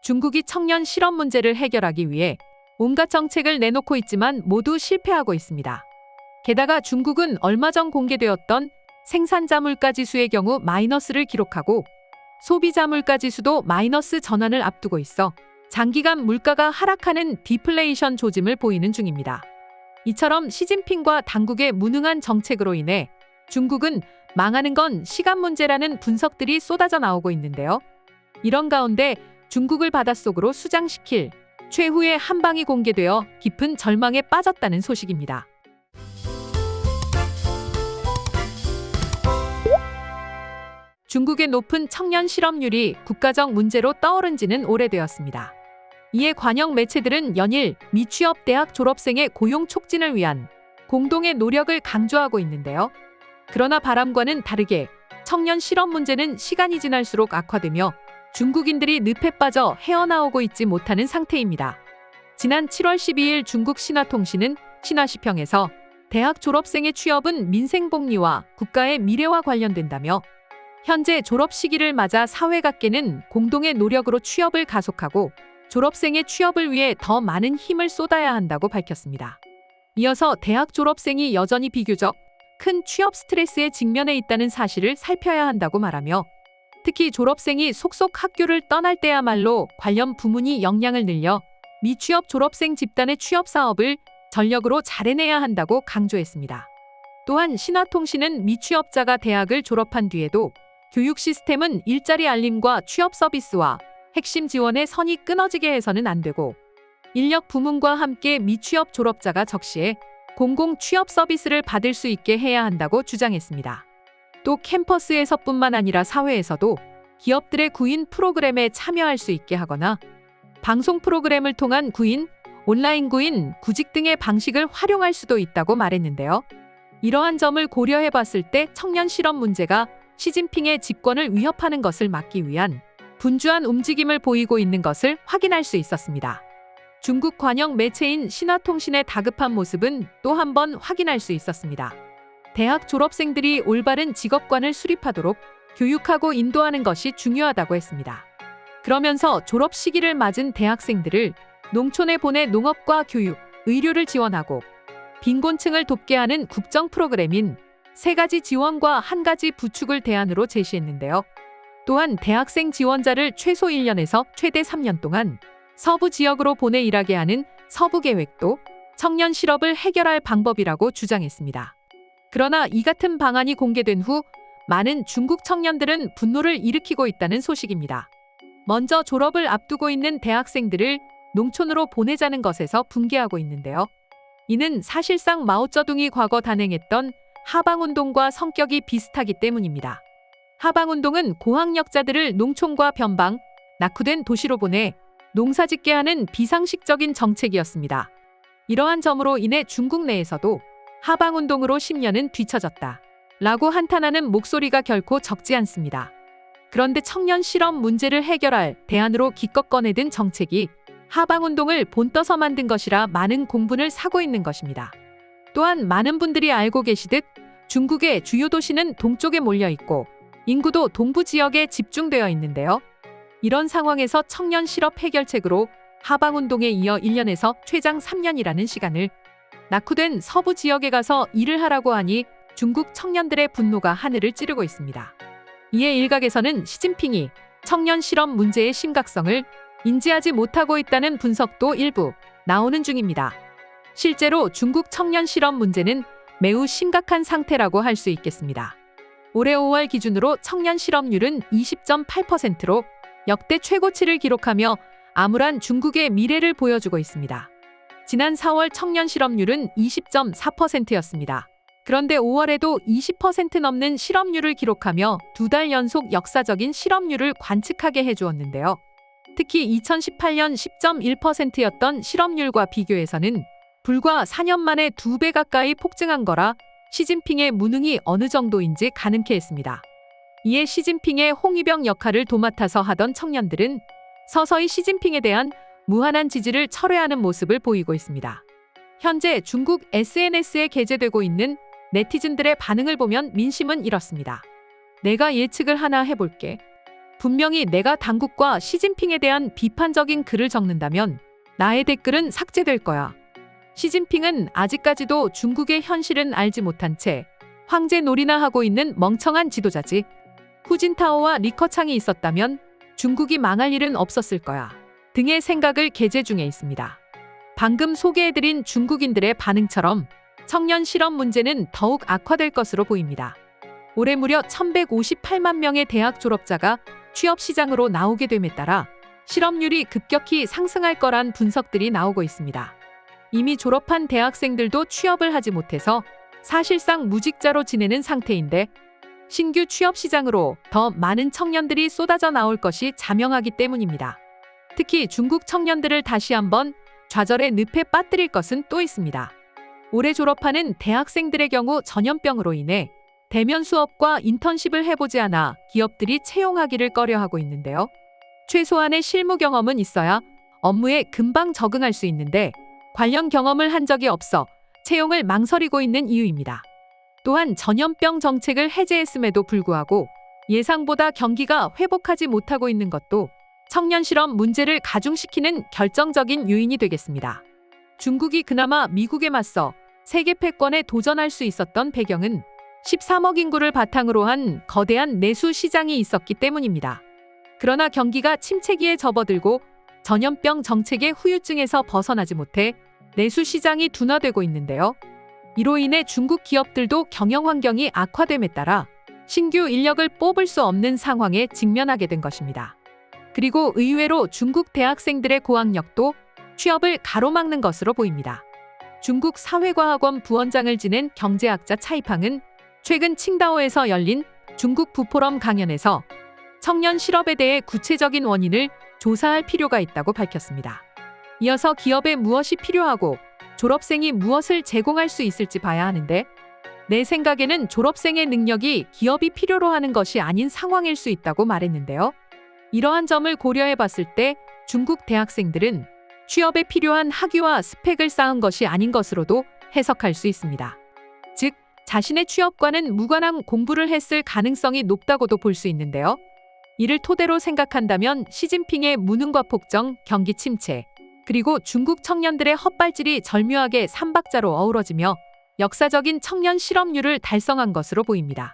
중국이 청년 실업 문제를 해결하기 위해 온갖 정책을 내놓고 있지만 모두 실패하고 있습니다. 게다가 중국은 얼마 전 공개되었던 생산자 물가 지수의 경우 마이너스를 기록하고 소비자 물가 지수도 마이너스 전환을 앞두고 있어 장기간 물가가 하락하는 디플레이션 조짐을 보이는 중입니다. 이처럼 시진핑과 당국의 무능한 정책으로 인해 중국은 망하는 건 시간 문제라는 분석들이 쏟아져 나오고 있는데요. 이런 가운데 중국을 바닷속으로 수장시킬 최후의 한 방이 공개되어 깊은 절망에 빠졌다는 소식입니다. 중국의 높은 청년 실업률이 국가적 문제로 떠오른 지는 오래되었습니다. 이에 관영 매체들은 연일 미취업 대학 졸업생의 고용 촉진을 위한 공동의 노력을 강조하고 있는데요. 그러나 바람과는 다르게 청년 실업 문제는 시간이 지날수록 악화되며 중국인들이 늪에 빠져 헤어나오고 있지 못하는 상태입니다. 지난 7월 12일 중국 신화통신은 신화시평에서 대학 졸업생의 취업은 민생복리와 국가의 미래와 관련된다며 현재 졸업 시기를 맞아 사회각계는 공동의 노력으로 취업을 가속하고 졸업생의 취업을 위해 더 많은 힘을 쏟아야 한다고 밝혔습니다. 이어서 대학 졸업생이 여전히 비교적 큰 취업 스트레스에 직면해 있다는 사실을 살펴야 한다고 말하며 특히 졸업생이 속속 학교를 떠날 때야말로 관련 부문이 역량을 늘려 미취업 졸업생 집단의 취업 사업을 전력으로 잘 해내야 한다고 강조했습니다. 또한 신화통신은 미취업자가 대학을 졸업한 뒤에도 교육 시스템은 일자리 알림과 취업 서비스와 핵심 지원의 선이 끊어지게 해서는 안 되고 인력 부문과 함께 미취업 졸업자가 적시에 공공 취업 서비스를 받을 수 있게 해야 한다고 주장했습니다. 또 캠퍼스에서뿐만 아니라 사회에서도 기업들의 구인 프로그램에 참여할 수 있게 하거나 방송 프로그램을 통한 구인, 온라인 구인, 구직 등의 방식을 활용할 수도 있다고 말했는데요. 이러한 점을 고려해 봤을 때 청년 실업 문제가 시진핑의 집권을 위협하는 것을 막기 위한 분주한 움직임을 보이고 있는 것을 확인할 수 있었습니다. 중국 관영 매체인 신화통신의 다급한 모습은 또 한 번 확인할 수 있었습니다. 대학 졸업생들이 올바른 직업관을 수립하도록 교육하고 인도하는 것이 중요하다고 했습니다. 그러면서 졸업 시기를 맞은 대학생들을 농촌에 보내 농업과 교육, 의료를 지원하고 빈곤층을 돕게 하는 국정 프로그램인 3가지 지원과 1가지 부축을 대안으로 제시했는데요. 또한 대학생 지원자를 최소 1년에서 최대 3년 동안 서부 지역으로 보내 일하게 하는 서부 계획도 청년 실업을 해결할 방법이라고 주장했습니다. 그러나 이 같은 방안이 공개된 후 많은 중국 청년들은 분노를 일으키고 있다는 소식입니다. 먼저 졸업을 앞두고 있는 대학생들을 농촌으로 보내자는 것에서 분개하고 있는데요. 이는 사실상 마오쩌둥이 과거 단행했던 하방운동과 성격이 비슷하기 때문입니다. 하방운동은 고학력자들을 농촌과 변방, 낙후된 도시로 보내 농사짓게 하는 비상식적인 정책이었습니다. 이러한 점으로 인해 중국 내에서도 하방운동으로 10년은 뒤처졌다 라고 한탄하는 목소리가 결코 적지 않습니다. 그런데 청년 실업 문제를 해결할 대안으로 기껏 꺼내든 정책이 하방운동을 본떠서 만든 것이라 많은 공분을 사고 있는 것입니다. 또한 많은 분들이 알고 계시듯 중국의 주요 도시는 동쪽에 몰려 있고 인구도 동부 지역에 집중되어 있는데요. 이런 상황에서 청년 실업 해결책으로 하방운동에 이어 1년에서 최장 3년이라는 시간을 낙후된 서부 지역에 가서 일을 하라고 하니 중국 청년들의 분노가 하늘을 찌르고 있습니다. 이에 일각에서는 시진핑이 청년 실업 문제의 심각성을 인지하지 못하고 있다는 분석도 일부 나오는 중입니다. 실제로 중국 청년 실업 문제는 매우 심각한 상태라고 할 수 있겠습니다. 올해 5월 기준으로 청년 실업률은 20.8%로 역대 최고치를 기록하며 암울한 중국의 미래를 보여주고 있습니다. 지난 4월 청년 실업률은 20.4%였습니다. 그런데 5월에도 20% 넘는 실업률을 기록하며 2달 연속 역사적인 실업률을 관측하게 해주었는데요. 특히 2018년 10.1%였던 실업률과 비교해서는 불과 4년 만에 2배 가까이 폭증한 거라 시진핑의 무능이 어느 정도인지 가늠케 했습니다. 이에 시진핑의 홍위병 역할을 도맡아서 하던 청년들은 서서히 시진핑에 대한 무한한 지지를 철회하는 모습을 보이고 있습니다. 현재 중국 SNS에 게재되고 있는 네티즌들의 반응을 보면 민심은 이렇습니다. 내가 예측을 하나 해볼게. 분명히 내가 당국과 시진핑에 대한 비판적인 글을 적는다면 나의 댓글은 삭제될 거야. 시진핑은 아직까지도 중국의 현실은 알지 못한 채 황제 놀이나 하고 있는 멍청한 지도자지. 후진타오와 리커창이 있었다면 중국이 망할 일은 없었을 거야. 등의 생각을 게재 중에 있습니다. 방금 소개해드린 중국인들의 반응처럼 청년 실업 문제는 더욱 악화될 것으로 보입니다. 올해 무려 1158만 명의 대학 졸업자가 취업 시장으로 나오게 됨에 따라 실업률이 급격히 상승할 거란 분석들이 나오고 있습니다. 이미 졸업한 대학생들도 취업을 하지 못해서 사실상 무직자로 지내는 상태인데 신규 취업 시장으로 더 많은 청년들이 쏟아져 나올 것이 자명하기 때문입니다. 특히 중국 청년들을 다시 한번 좌절의 늪에 빠뜨릴 것은 또 있습니다. 올해 졸업하는 대학생들의 경우 전염병으로 인해 대면 수업과 인턴십을 해보지 않아 기업들이 채용하기를 꺼려하고 있는데요. 최소한의 실무 경험은 있어야 업무에 금방 적응할 수 있는데 관련 경험을 한 적이 없어 채용을 망설이고 있는 이유입니다. 또한 전염병 정책을 해제했음에도 불구하고 예상보다 경기가 회복하지 못하고 있는 것도 청년 실업 문제를 가중시키는 결정적인 요인이 되겠습니다. 중국이 그나마 미국에 맞서 세계 패권에 도전할 수 있었던 배경은 13억 인구를 바탕으로 한 거대한 내수 시장이 있었기 때문입니다. 그러나 경기가 침체기에 접어들고 전염병 정책의 후유증에서 벗어나지 못해 내수 시장이 둔화되고 있는데요. 이로 인해 중국 기업들도 경영 환경이 악화됨에 따라 신규 인력을 뽑을 수 없는 상황에 직면하게 된 것입니다. 그리고 의외로 중국 대학생들의 고학력도 취업을 가로막는 것으로 보입니다. 중국 사회과학원 부원장을 지낸 경제학자 차이팡은 최근 칭다오에서 열린 중국 부포럼 강연에서 청년 실업에 대해 구체적인 원인을 조사할 필요가 있다고 밝혔습니다. 이어서 기업에 무엇이 필요하고 졸업생이 무엇을 제공할 수 있을지 봐야 하는데 내 생각에는 졸업생의 능력이 기업이 필요로 하는 것이 아닌 상황일 수 있다고 말했는데요. 이러한 점을 고려해 봤을 때 중국 대학생들은 취업에 필요한 학위와 스펙을 쌓은 것이 아닌 것으로도 해석할 수 있습니다. 즉, 자신의 취업과는 무관한 공부를 했을 가능성이 높다고도 볼 수 있는데요. 이를 토대로 생각한다면 시진핑의 무능과 폭정, 경기 침체, 그리고 중국 청년들의 헛발질이 절묘하게 삼박자로 어우러지며 역사적인 청년 실업률을 달성한 것으로 보입니다.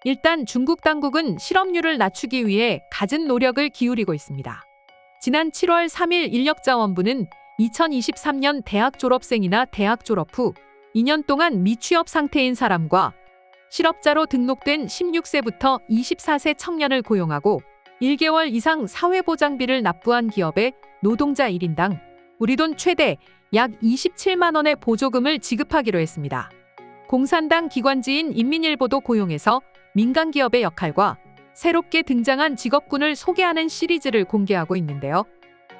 일단 중국 당국은 실업률을 낮추기 위해 갖은 노력을 기울이고 있습니다. 지난 7월 3일 인력자원부는 2023년 대학 졸업생이나 대학 졸업 후 2년 동안 미취업 상태인 사람과 실업자로 등록된 16세부터 24세 청년을 고용하고 1개월 이상 사회보장비를 납부한 기업에 노동자 1인당 우리 돈 최대 약 27만 원의 보조금을 지급하기로 했습니다. 공산당 기관지인 인민일보도 고용해서 민간 기업의 역할과 새롭게 등장한 직업군을 소개하는 시리즈를 공개하고 있는데요.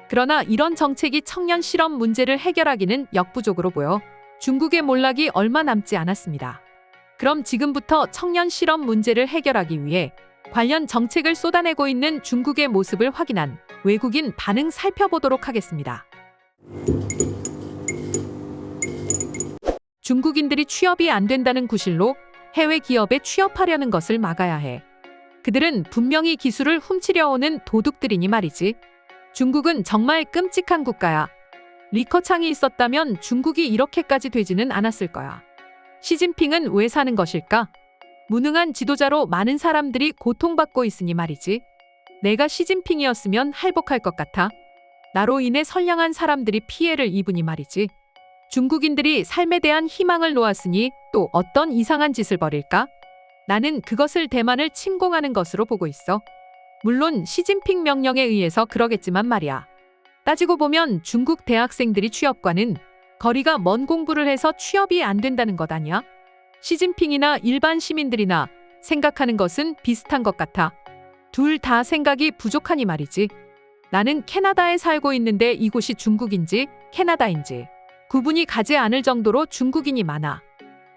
그러나 이런 정책이 청년 실업 문제를 해결하기는 역부족으로 보여 중국의 몰락이 얼마 남지 않았습니다. 그럼 지금부터 청년 실업 문제를 해결하기 위해 관련 정책을 쏟아내고 있는 중국의 모습을 확인한 외국인 반응 살펴보도록 하겠습니다. 중국인들이 취업이 안 된다는 구실로 해외 기업에 취업하려는 것을 막아야 해. 그들은 분명히 기술을 훔치려 오는 도둑들이니 말이지. 중국은 정말 끔찍한 국가야. 리커창이 있었다면 중국이 이렇게까지 되지는 않았을 거야. 시진핑은 왜 사는 것일까? 무능한 지도자로 많은 사람들이 고통받고 있으니 말이지. 내가 시진핑이었으면 할복할 것 같아. 나로 인해 선량한 사람들이 피해를 입으니 말이지. 중국인들이 삶에 대한 희망을 놓았으니 또 어떤 이상한 짓을 벌일까? 나는 그것을 대만을 침공하는 것으로 보고 있어. 물론 시진핑 명령에 의해서 그러겠지만 말이야. 따지고 보면 중국 대학생들이 취업과는 거리가 먼 공부를 해서 취업이 안 된다는 것 아니야? 시진핑이나 일반 시민들이나 생각하는 것은 비슷한 것 같아. 둘 다 생각이 부족하니 말이지. 나는 캐나다에 살고 있는데 이곳이 중국인지 캐나다인지 구분이 가지 않을 정도로 중국인이 많아.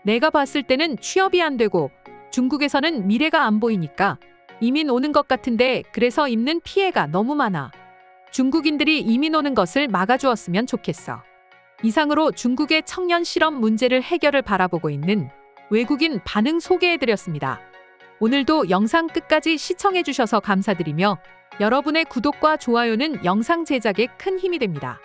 내가 봤을 때는 취업이 안 되고 중국에서는 미래가 안 보이니까 이민 오는 것 같은데 그래서 입는 피해가 너무 많아. 중국인들이 이민 오는 것을 막아주었으면 좋겠어. 이상으로 중국의 청년 실업 문제를 해결을 바라보고 있는 외국인 반응 소개해드렸습니다. 오늘도 영상 끝까지 시청해주셔서 감사드리며 여러분의 구독과 좋아요는 영상 제작에 큰 힘이 됩니다.